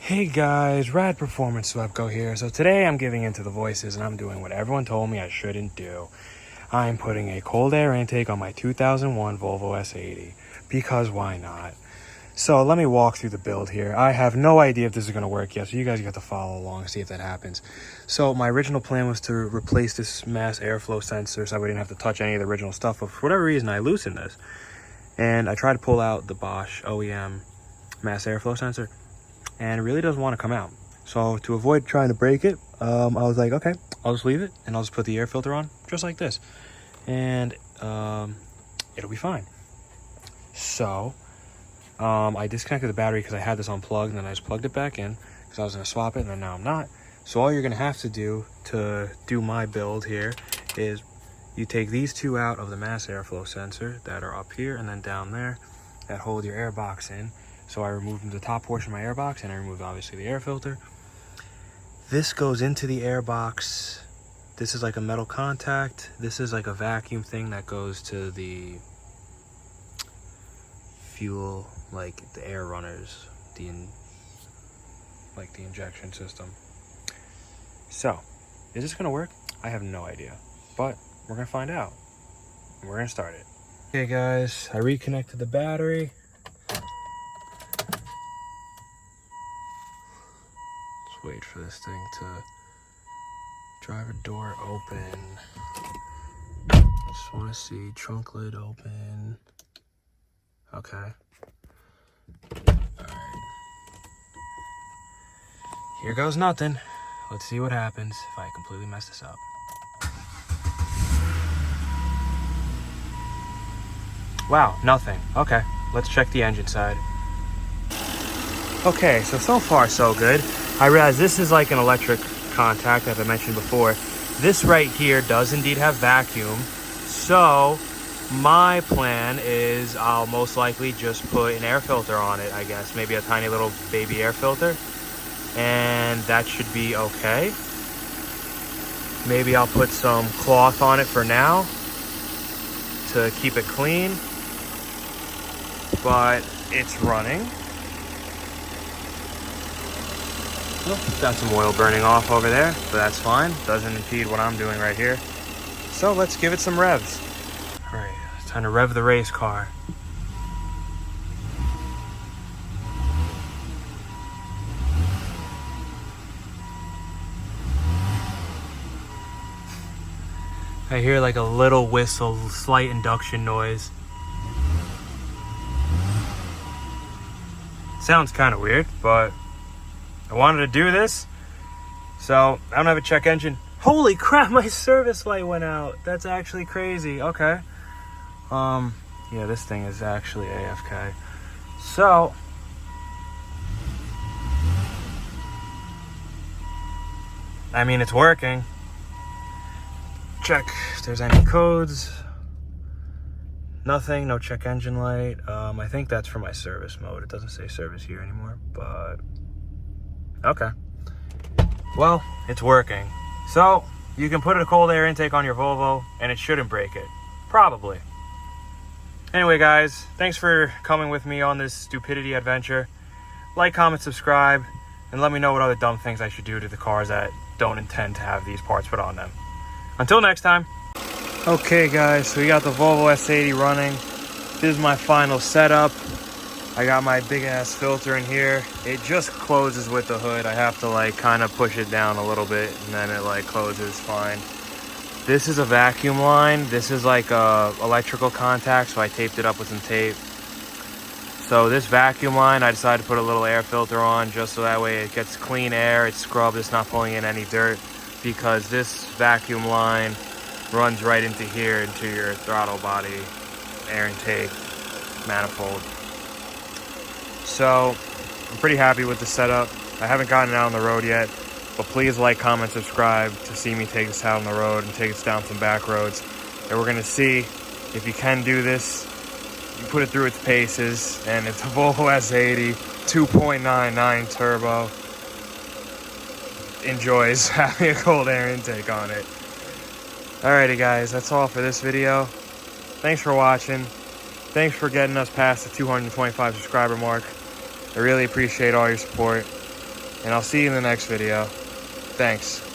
Hey guys, Rad Performance Swepco here. So today I'm giving into the voices and I'm doing what everyone told me I shouldn't do. I'm putting a cold air intake on my 2001 Volvo S80 because why not? So let me walk through the build here. I have no idea if this is going to work yet, so you guys get to follow along and see if that happens. So my original plan was to replace this mass airflow sensor so I wouldn't have to touch any of the original stuff, but for whatever reason I loosened this. And I tried to pull out the Bosch OEM mass airflow sensor, and it really doesn't want to come out. So to avoid trying to break it, I was like, okay, I'll just leave it and I'll just put the air filter on just like this, and it'll be fine. So I disconnected the battery because I had this unplugged, and then I just plugged it back in because I was going to swap it, and then now I'm not. So all you're going to have to do my build here is you take these two out of the mass airflow sensor that are up here and then down there that hold your air box in. So I removed the top portion of my air box, and I removed obviously the air filter. This goes into the air box. This is like a metal contact. This is like a vacuum thing that goes to the fuel, like the air runners, like the injection system. So, is this gonna work? I have no idea, but we're gonna find out. We're gonna start it. Okay guys, I reconnected the battery. Wait for this thing to driver door open. Just want to see trunk lid open. Okay. Alright. Here goes nothing. Let's see what happens if I completely mess this up. Wow, nothing. Okay, let's check the engine side. Okay, so far so good. I realize this is like an electric contact, as I mentioned before. This right here does indeed have vacuum. So my plan is I'll most likely just put an air filter on it, I guess. Maybe a tiny little baby air filter. And that should be okay. Maybe I'll put some cloth on it for now to keep it clean. But it's running. Got some oil burning off over there, but that's fine. Doesn't impede what I'm doing right here. So let's give it some revs. All right, it's time to rev the race car. I hear like a little whistle, slight induction noise. Sounds kind of weird, but I wanted to do this, so I don't have a check engine. Holy crap, my service light went out. That's actually crazy. Okay. Yeah, this thing is actually AFK. So, I mean, it's working. Check if there's any codes. Nothing, no check engine light. I think that's for my service mode. It doesn't say service here anymore, but okay. Well, it's working. So, you can put a cold air intake on your Volvo, and it shouldn't break it. Probably. Anyway, guys, thanks for coming with me on this stupidity adventure. Like, comment, subscribe, and let me know what other dumb things I should do to the cars that don't intend to have these parts put on them. Until next time. Okay, guys, so we got the Volvo S80 running. This is my final setup. I got my big ass filter in here. It just closes with the hood. I have to like kind of push it down a little bit, and then it like closes fine. This is a vacuum line. This is like a electrical contact, so I taped it up with some tape. So this vacuum line, I decided to put a little air filter on just so that way it gets clean air, it's scrubbed, it's not pulling in any dirt, because this vacuum line runs right into here, into your throttle body air intake manifold. So I'm pretty happy with the setup. I haven't gotten it out on the road yet, but please like, comment, subscribe to see me take this out on the road and take this down some back roads. And we're gonna see if you can do this. You put it through its paces, and it's a Volvo S80 2.99 turbo. Enjoys having a cold air intake on it. Alrighty guys, that's all for this video. Thanks for watching. Thanks for getting us past the 225 subscriber mark. I really appreciate all your support. and I'll see you in the next video. Thanks.